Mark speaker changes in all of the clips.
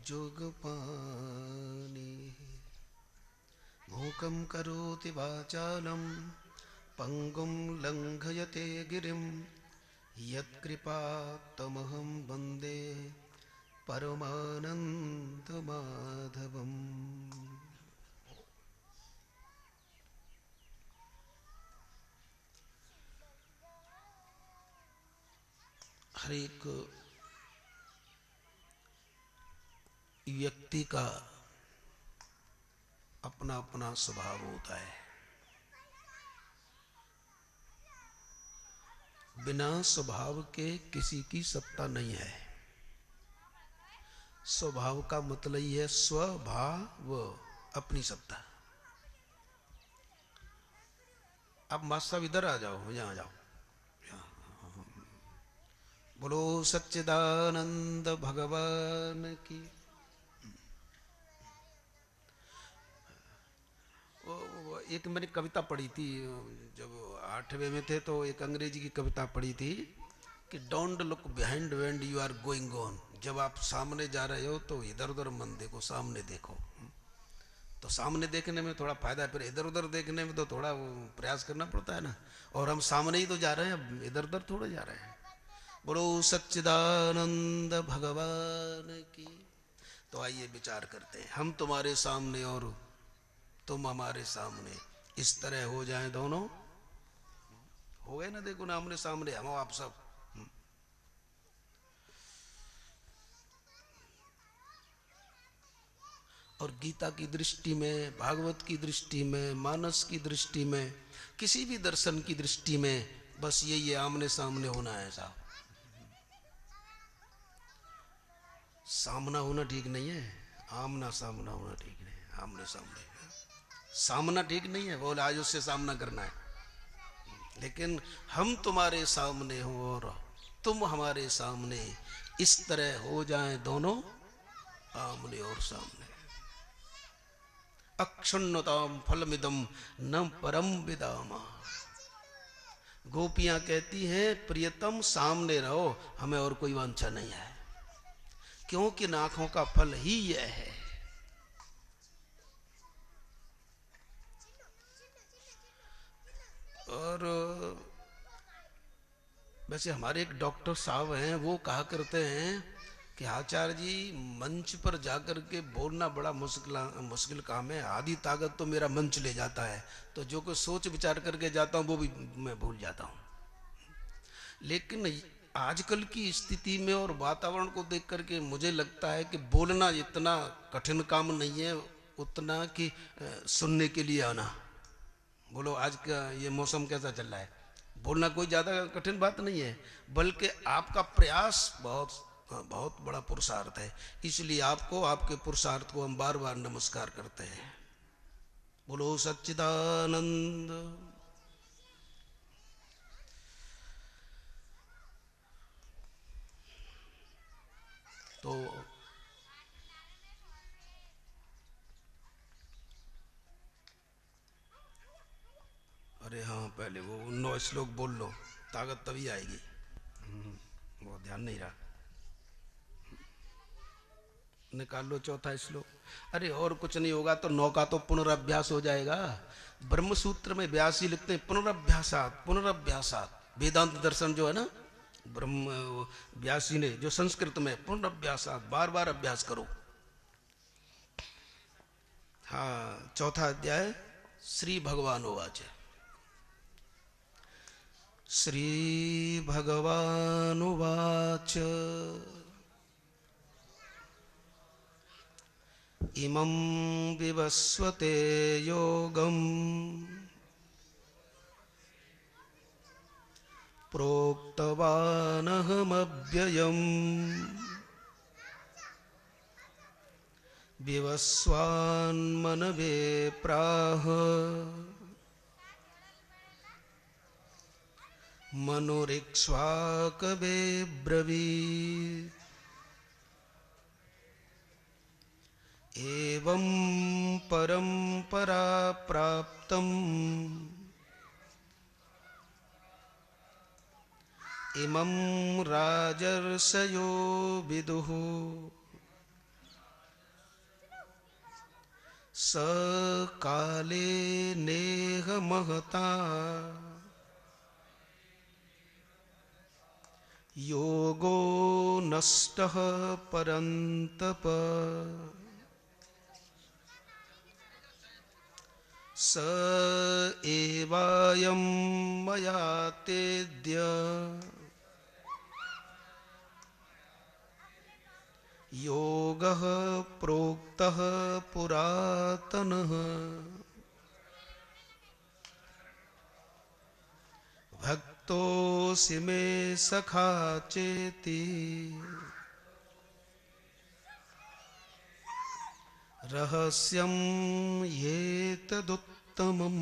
Speaker 1: जोगपानि मूकं करोति वाचालं पंगुं लंघयते गिरिं यत्कृपात्तमहं वन्दे परमानन्दमाधवम्। हर एक व्यक्ति का अपना अपना स्वभाव होता है। बिना स्वभाव के किसी की सत्ता नहीं है। स्वभाव का मतलब ही है स्वभाव, अपनी सत्ता। आप मास्टर साहब इधर आ जाओ, यहाँ जाओ। बोलो सच्चिदानंद भगवान की। एक मैंने कविता पढ़ी थी जब 8वीं में थे, तो एक अंग्रेजी की कविता पढ़ी थी कि don't look behind when you are going on. जब आप सामने जा रहे हो तो इधर उधर मन देखो, सामने देखो। तो सामने देखने में थोड़ा फायदा है, फिर इधर उधर देखने में तो थोड़ा वो प्रयास करना पड़ता है ना। और हम सामने ही तो जा रहे हैं, इधर उधर थोड़े जा रहे हैं। बोलो सच्चिदानंद भगवान की। तो आइए विचार करते हैं, हम तुम्हारे सामने और तुम हमारे सामने, इस तरह हो जाए दोनों। हो गए ना, देखो ना, आमने सामने हम आप सब। और गीता की दृष्टि में, भागवत की दृष्टि में, मानस की दृष्टि में, किसी भी दर्शन की दृष्टि में बस यही है, आमने सामने होना है साहब। सामना होना ठीक नहीं है, आमना सामना होना ठीक नहीं है। आमने सामने, सामना ठीक नहीं है, बोले आज उससे सामना करना है। लेकिन हम तुम्हारे सामने हो और तुम हमारे सामने, इस तरह हो जाएं दोनों आमने और सामने। अक्षुण्णताम फलमिदम न परम विदामा। गोपियां कहती हैं प्रियतम सामने रहो, हमें और कोई वांछा नहीं है, क्योंकि आंखों का फल ही यह है। और वैसे हमारे एक डॉक्टर साहब हैं, वो कहा करते हैं कि आचार्य जी मंच पर जाकर के बोलना बड़ा मुश्किल काम है, आधी ताकत तो मेरा मंच ले जाता है, तो जो कुछ सोच विचार करके जाता हूँ वो भी मैं भूल जाता हूँ। लेकिन आजकल की स्थिति में और वातावरण को देख करके मुझे लगता है कि बोलना इतना कठिन काम नहीं है उतना कि सुनने के लिए आना। बोलो आज का ये मौसम कैसा चल रहा है, बोलना कोई ज्यादा कठिन बात नहीं है, बल्कि आपका प्रयास बहुत बहुत बड़ा पुरुषार्थ है। इसलिए आपको, आपके पुरुषार्थ को हम बार बार नमस्कार करते हैं। बोलो सच्चिदानंद। तो अरे हाँ, पहले वो 9 श्लोक बोल लो, ताकत तभी आएगी। वो ध्यान नहीं रहा, निकाल लो चौथा श्लोक। अरे और कुछ नहीं होगा तो 9 का तो पुनरअभ्यास हो जाएगा। ब्रह्म सूत्र में व्यास जी लिखते हैं पुनरअभ्यासात पुनरअभ्यासात। वेदांत दर्शन जो है ना, ब्रह्म व्यास जी ने जो संस्कृत में पुनरअभ्यासात, बार बार अभ्यास करो। हाँ, चौथा अध्याय श्री भगवान उवाच। श्री भगवान उवाच इमं विवस्वते योगं प्रोक्तवानहमव्ययम् विवस्वान्मनवे प्राह मनुरिक्ष्वाकवे ब्रवीत् एवं परंपरा प्राप्तम् इमं राजर्षयो विदुः स काले नेह महता योगो नष्टः परन्तप स एवायं मया तेद्य योगः प्रोक्तः पुरातनः भक्तोऽसि मे सखा चेति रहस्यं एतदुत्तमम्।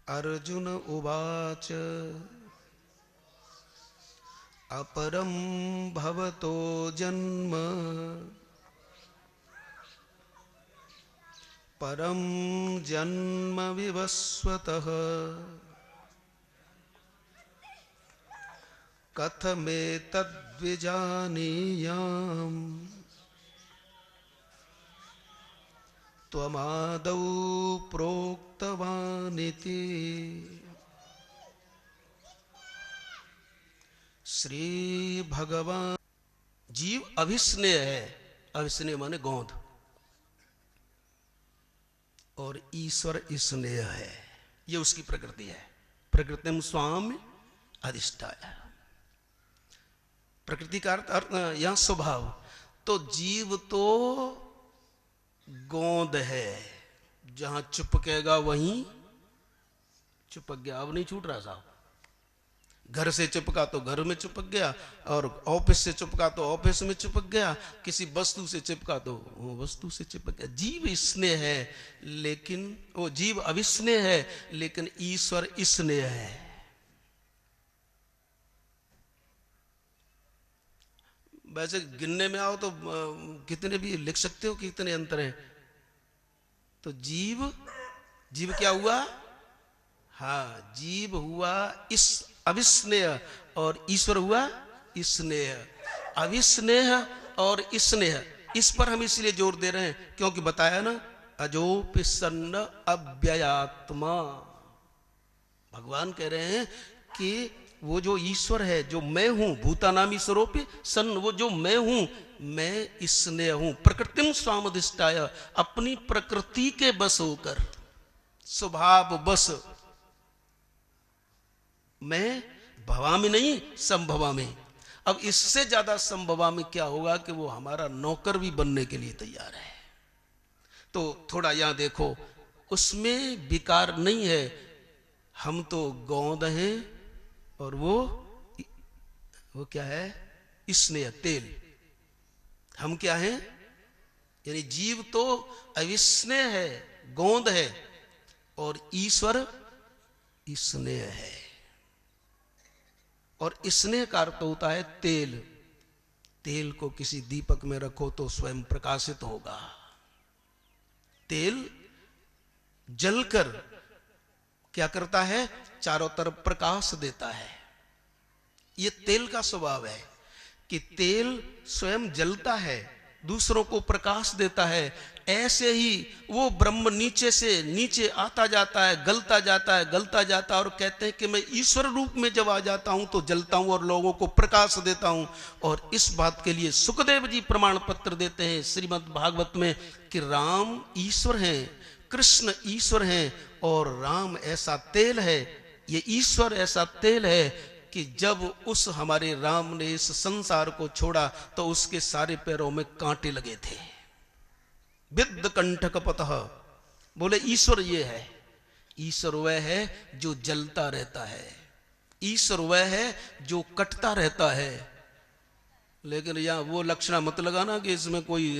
Speaker 1: अर्जुन उवाच अपरं भवतो जन्म परं जन्म विवस्वतः कथमेतद्विजानीयाम् त्वमादौ प्रोक्तवानिति। श्री भगवान जीव अभिस्नेह है, अभिस्नेह माने गोंद, और ईश्वर स्नेह है, ये उसकी प्रकृति है। प्रकृतिम स्वाम्य अधिष्ठाय, प्रकृति का अर्थ यहां स्वभाव। तो जीव तो गोंद है, जहां चिपकेगा वहीं चिपक गया। अब नहीं छूट रहा साहब, घर से चिपका तो घर में चिपक गया, और ऑफिस से चिपका तो ऑफिस में चिपक गया, किसी वस्तु से चिपका तो वो वस्तु से चिपक गया। जीव स्नेह है, लेकिन वो जीव अविस्नेह है, लेकिन ईश्वर स्नेह है। वैसे गिनने में आओ तो कितने भी लिख सकते हो, कितने अंतर हैं। तो जीव क्या हुआ? हाँ, जीव हुआ इस अविस्नेह, और ईश्वर हुआ स्नेह। अविस्नेह और स्नेह, इस पर हम इसलिए जोर दे रहे हैं क्योंकि बताया ना, अजोपि सन्न अव्ययात्मा। भगवान कह रहे हैं कि वो जो ईश्वर है, जो मैं हूं, भूतानामी स्वरूप सन, वो जो मैं हूं, मैं स्नेह हूं। प्रकृतिम स्वामधिष्ठाय, अपनी प्रकृति के बस होकर, स्वभाव बस, मैं भवामि नहीं संभवामि। अब इससे ज्यादा संभवामि क्या होगा कि वो हमारा नौकर भी बनने के लिए तैयार है। तो थोड़ा यहां देखो, उसमें विकार नहीं है। हम तो गोंद हैं, और वो क्या है? स्नेह, तेल। हम क्या हैं? यानी जीव तो अविस्नेह है, गोंद है, और ईश्वर स्नेह है। और स्नेह का अर्थ होता है तेल। तेल को किसी दीपक में रखो तो स्वयं प्रकाशित होगा। तेल जलकर क्या करता है? चारों तरफ प्रकाश देता है। यह तेल का स्वभाव है कि तेल स्वयं जलता है, दूसरों को प्रकाश देता है। ऐसे ही वो ब्रह्म नीचे से नीचे आता जाता है, गलता जाता है, गलता जाता है, और कहते हैं कि मैं ईश्वर रूप में जब आ जाता हूं तो जलता हूं और लोगों को प्रकाश देता हूं। और इस बात के लिए सुखदेव जी प्रमाण पत्र देते हैं श्रीमद् भागवत में कि राम ईश्वर हैं, कृष्ण ईश्वर हैं, और राम ऐसा तेल है, ये ईश्वर ऐसा तेल है कि जब उस हमारे राम ने इस संसार को छोड़ा तो उसके सारे पैरों में कांटे लगे थे। विद्ध कंठक पतः, बोले ईश्वर ये है। ईश्वर वह है जो जलता रहता है, ईश्वर वह है जो कटता रहता है। लेकिन यहां वो लक्षणा मत लगाना कि इसमें कोई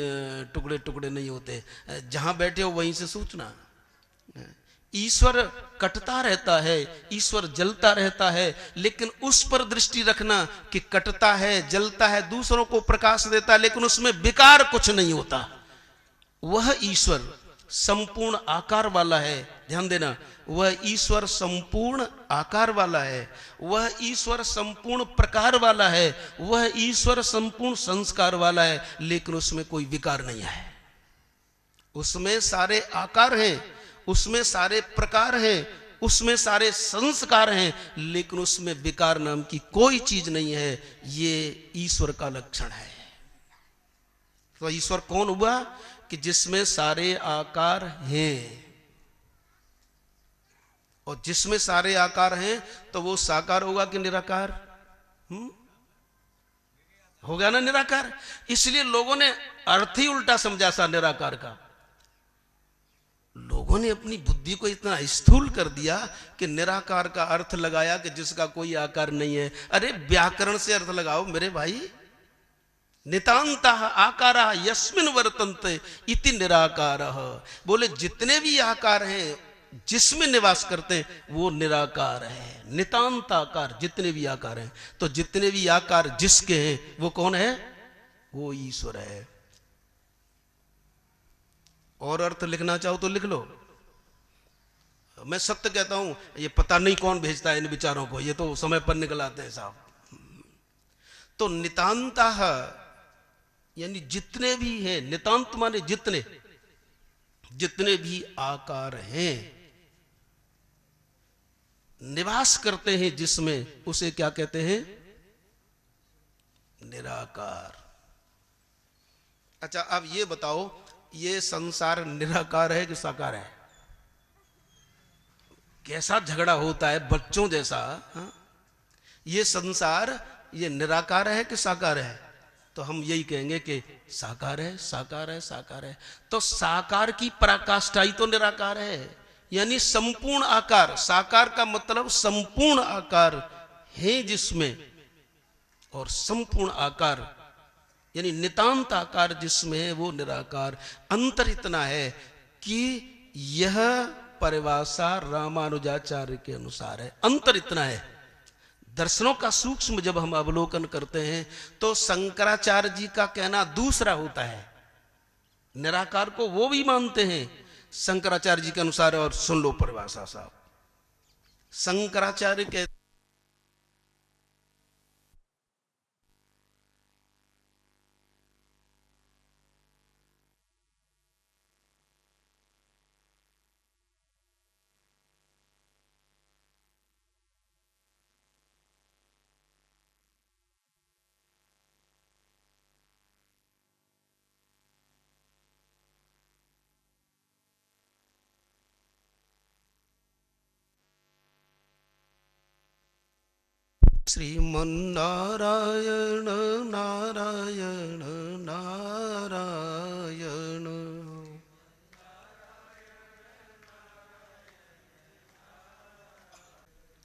Speaker 1: टुकड़े टुकड़े नहीं होते। जहां बैठे हो वहीं से सोचना। ईश्वर कटता रहता है, ईश्वर जलता रहता है, लेकिन उस पर दृष्टि रखना कि कटता है, जलता है, दूसरों को प्रकाश देता है, लेकिन उसमें विकार कुछ नहीं होता। वह ईश्वर संपूर्ण आकार वाला है। ध्यान देना, वह ईश्वर संपूर्ण आकार वाला है, वह ईश्वर संपूर्ण प्रकार वाला है, वह ईश्वर संपूर्ण संस्कार वाला है, लेकिन उसमें कोई विकार नहीं है। उसमें सारे आकार हैं, उसमें सारे प्रकार हैं, उसमें सारे संस्कार हैं, लेकिन उसमें विकार नाम की कोई चीज नहीं है। ये ईश्वर का लक्षण है। तो ईश्वर कौन हुआ कि जिसमें सारे आकार हैं, और जिसमें सारे आकार हैं तो वो साकार होगा कि निराकार? हो गया ना निराकार। इसलिए लोगों ने अर्थ ही उल्टा समझा सा निराकार का। लोगों ने अपनी बुद्धि को इतना स्थूल कर दिया कि निराकार का अर्थ लगाया कि जिसका कोई आकार नहीं है। अरे व्याकरण से अर्थ लगाओ मेरे भाई। नितांतः आकारा यस्मिन् वर्तन्ते इति निराकारः। बोले जितने भी आकार हैं जिसमें निवास करते हैं वो निराकार है। नितांत आकार, जितने भी आकार हैं, तो जितने भी आकार जिसके हैं वो कौन है? वो ईश्वर है। और अर्थ लिखना चाहो तो लिख लो। मैं सत्य कहता हूं, ये पता नहीं कौन भेजता है इन विचारों को, ये तो समय पर निकल आते हैं साहब। तो नितांतः यानी जितने भी हैं, नितांत माने जितने, जितने भी आकार हैं निवास करते हैं जिसमें, उसे क्या कहते हैं? निराकार। अच्छा अब ये बताओ, ये संसार निराकार है कि साकार है? कैसा झगड़ा होता है बच्चों जैसा। हा? ये संसार ये निराकार है कि साकार है? तो हम यही कहेंगे कि साकार है, साकार है, साकार है। तो साकार की पराकाष्ठा ही तो निराकार है, यानी संपूर्ण आकार। साकार का मतलब संपूर्ण आकार है जिसमें, और संपूर्ण आकार यानी नितांत आकार जिसमें है वो निराकार। अंतर इतना है कि यह परिभाषा रामानुजाचार्य के अनुसार है। अंतर इतना है। दर्शनों का सूक्ष्म जब हम अवलोकन करते हैं तो शंकराचार्य जी का कहना दूसरा होता है। निराकार को वो भी मानते हैं शंकराचार्य जी के अनुसार। और सुन लो परिभाषा साहब, शंकराचार्य के श्रीमन्नारायण नारायण नारायण,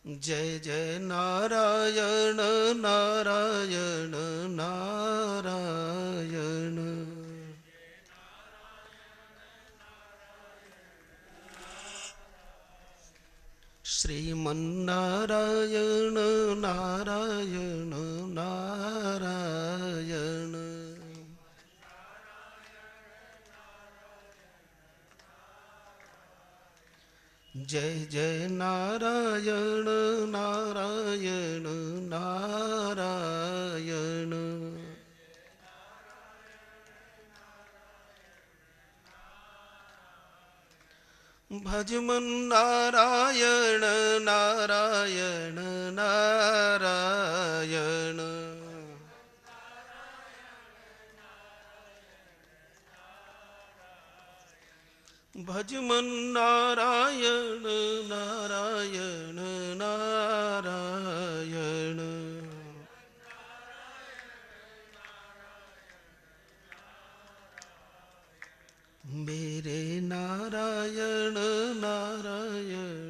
Speaker 1: जय जय नारायण नारायण नारायण। श्रीमन्नारायण नारायण नारायण, जय जय नारायण नारायण नारायण। भजमन नारायण नारायण नारायण, भजमन नारायण नारायण नारायण। मेरे नारायण नारायण